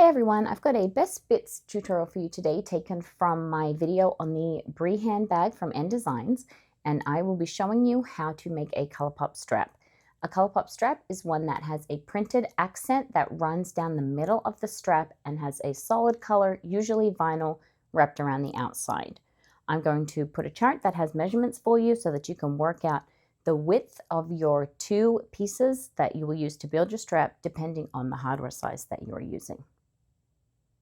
everyone, I've got a best bits tutorial for you today taken from my video on the Brie handbag from N Designs, and I will be showing you how to make a ColourPop strap. A ColourPop strap is one that has a printed accent that runs down the middle of the strap and has a solid color, usually vinyl, wrapped around the outside. I'm going to put a chart that has measurements for you so that you can work out the width of your two pieces that you will use to build your strap depending on the hardware size that you are using.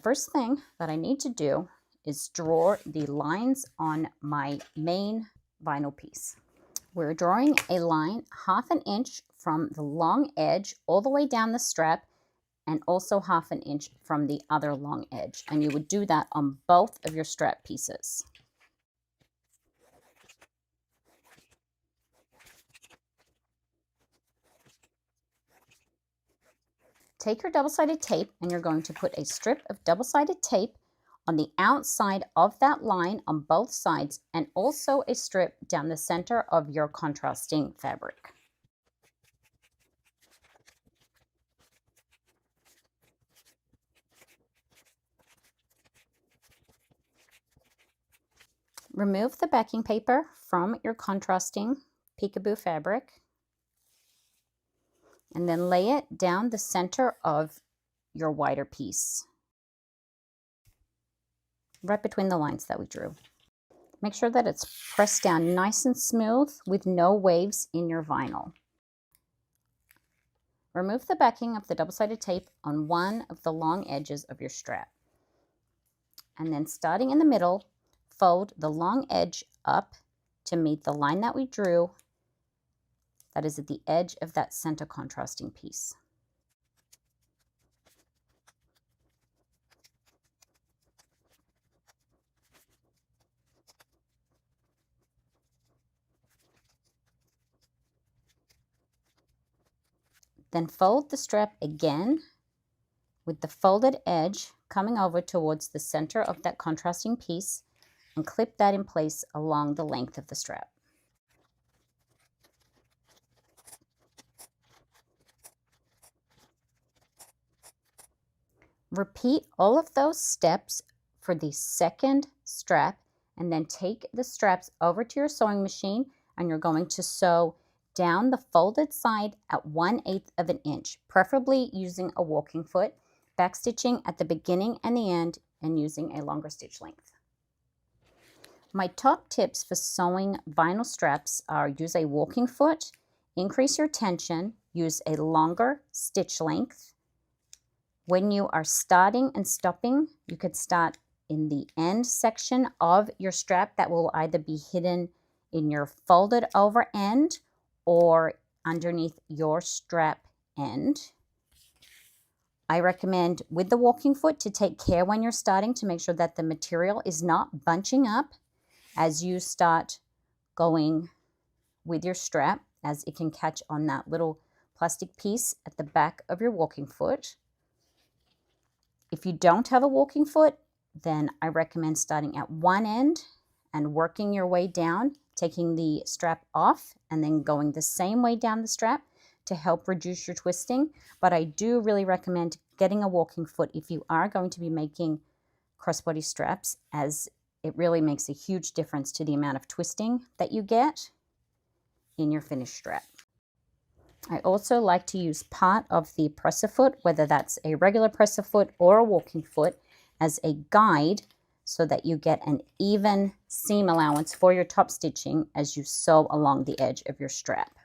First thing that I need to do is draw the lines on my main vinyl piece. We're drawing a line 1/2 inch from the long edge all the way down the strap and also 1/2 inch from the other long edge. And you would do that on both of your strap pieces. Take your double-sided tape and you're going to put a strip of double-sided tape on the outside of that line on both sides and also a strip down the center of your contrasting fabric. Remove the backing paper from your contrasting peekaboo fabric and then lay it down the center of your wider piece, right between the lines that we drew. Make sure that it's pressed down nice and smooth with no waves in your vinyl. Remove the backing of the double-sided tape on one of the long edges of your strap. And then starting in the middle, fold the long edge up to meet the line that we drew that is at the edge of that center contrasting piece. Then fold the strap again with the folded edge coming over towards the center of that contrasting piece and clip that in place along the length of the strap. Repeat all of those steps for the second strap and then take the straps over to your sewing machine and you're going to sew down the folded side at 1/8 of an inch, preferably using a walking foot, backstitching at the beginning and the end and using a longer stitch length. My top tips for sewing vinyl straps are use a walking foot, increase your tension, use a longer stitch length. When you are starting and stopping, you could start in the end section of your strap that will either be hidden in your folded over end or underneath your strap end. I recommend with the walking foot to take care when you're starting to make sure that the material is not bunching up as you start going with your strap, as it can catch on that little plastic piece at the back of your walking foot. If you don't have a walking foot, then I recommend starting at one end and working your way down, taking the strap off and then going the same way down the strap to help reduce your twisting. But I do really recommend getting a walking foot if you are going to be making crossbody straps, as it really makes a huge difference to the amount of twisting that you get in your finished strap. I also like to use part of the presser foot, whether that's a regular presser foot or a walking foot, as a guide so that you get an even seam allowance for your top stitching as you sew along the edge of your strap.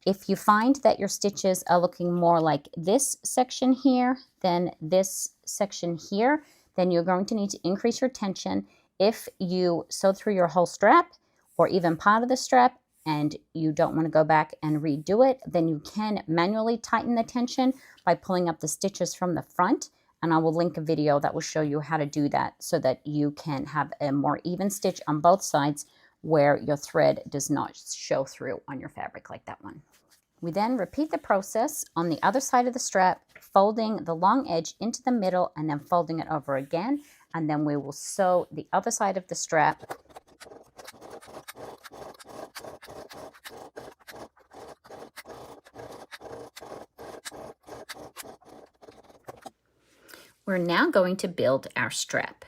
If you find that your stitches are looking more like this section here than this section here, then you're going to need to increase your tension. If you sew through your whole strap or even part of the strap and you don't want to go back and redo it, then you can manually tighten the tension by pulling up the stitches from the front. And I will link a video that will show you how to do that so that you can have a more even stitch on both sides where your thread does not show through on your fabric like that one. We then repeat the process on the other side of the strap, folding the long edge into the middle and then folding it over again. And then we will sew the other side of the strap We're now going to build our strap.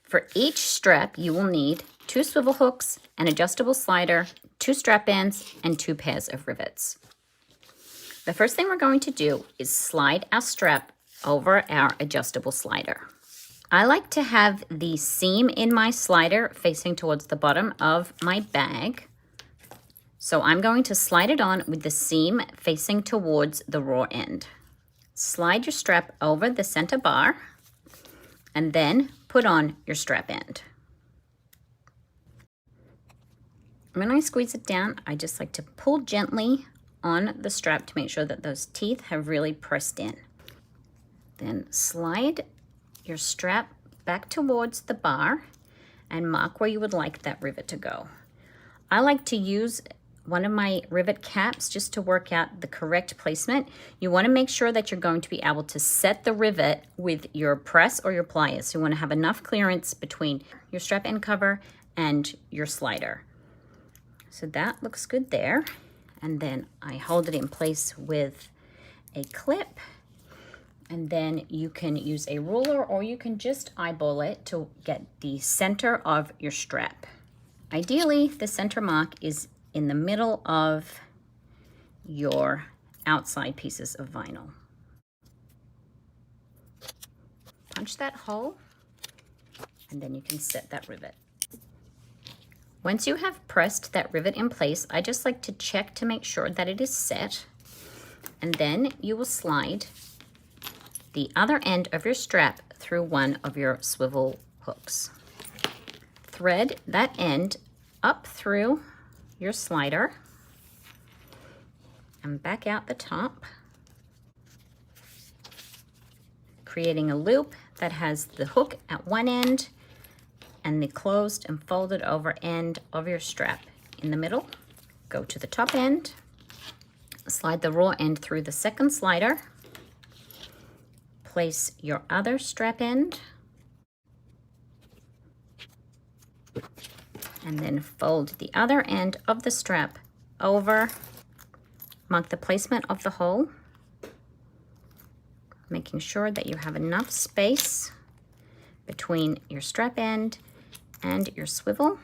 For each strap, you will need 2 swivel hooks, an adjustable slider, 2 strap ends, and 2 pairs of rivets. The first thing we're going to do is slide our strap over our adjustable slider. I like to have the seam in my slider facing towards the bottom of my bag. So I'm going to slide it on with the seam facing towards the raw end. Slide your strap over the center bar and then put on your strap end. When I squeeze it down, I just like to pull gently on the strap to make sure that those teeth have really pressed in. Then slide your strap back towards the bar and mark where you would like that rivet to go. I like to use one of my rivet caps just to work out the correct placement. You want to make sure that you're going to be able to set the rivet with your press or your pliers. So you want to have enough clearance between your strap end cover and your slider. So that looks good there. And then I hold it in place with a clip. And then you can use a ruler or you can just eyeball it to get the center of your strap. Ideally, the center mark is in the middle of your outside pieces of vinyl. Punch that hole, and then you can set that rivet. Once you have pressed that rivet in place, I just like to check to make sure that it is set, and then you will slide the other end of your strap through one of your swivel hooks. Thread that end up through your slider and back out the top, creating a loop that has the hook at one end and the closed and folded over end of your strap in the middle. Go to the top end, slide the raw end through the second slider, place your other strap end, and then fold the other end of the strap over. Mark the placement of the hole, making sure that you have enough space between your strap end and your swivel.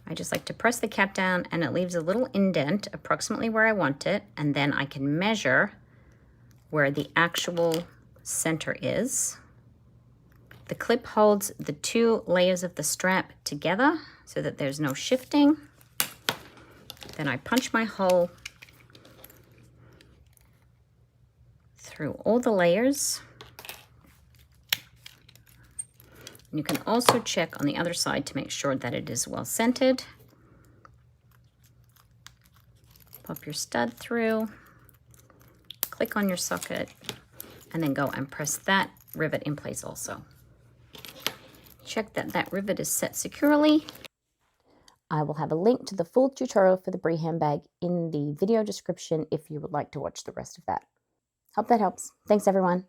I just like to press the cap down and it leaves a little indent approximately where I want it, and then I can measure where the actual center is. The clip holds the 2 layers of the strap together so that there's no shifting. Then I punch my hole through all the layers. You can also check on the other side to make sure that it is well centered. Pop your stud through, click on your socket, and then go and press that rivet in place also. Check that that rivet is set securely. I will have a link to the full tutorial for the Brie handbag in the video description if you would like to watch the rest of that. Hope that helps. Thanks, everyone.